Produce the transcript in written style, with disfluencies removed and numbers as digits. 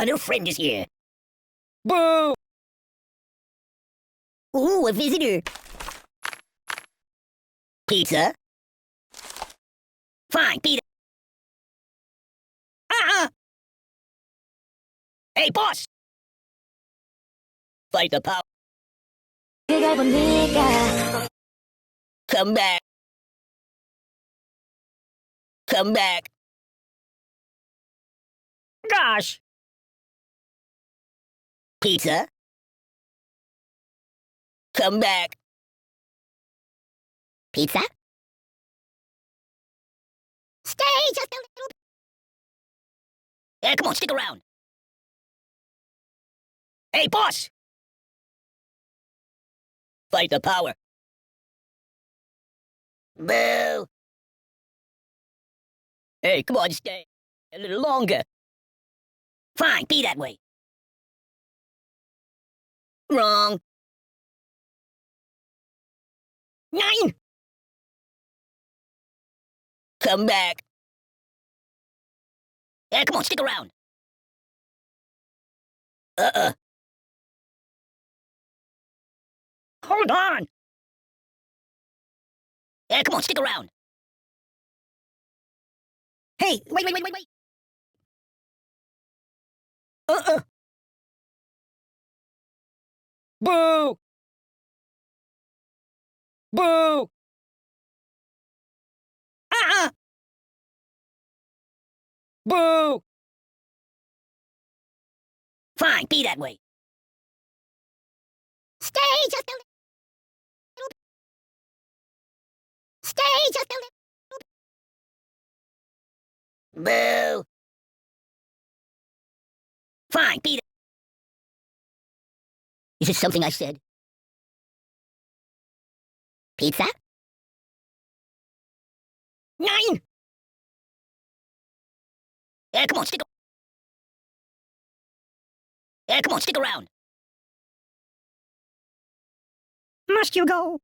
A new friend is here. Boo! Ooh, a visitor. Pizza? Fine, pizza. Hey, boss! Fight the power. Come back. Come back. Gosh! Pizza? Come back. Pizza? Stay just a little bit. Yeah, come on, stick around. Hey, boss! Fight the power. Boo! Hey, come on, stay a little longer. Fine, be that way. Wrong. 9! Come back. Yeah, come on, stick around. Hold on. Yeah, come on, stick around. Hey, wait. Boo! Boo! Boo! Fine, be that way. Stay just a little bit. Stay just a little bit. Boo! Fine, be that. Is it something I said? Pizza? 9! Yeah, come on, stick around. Must you go?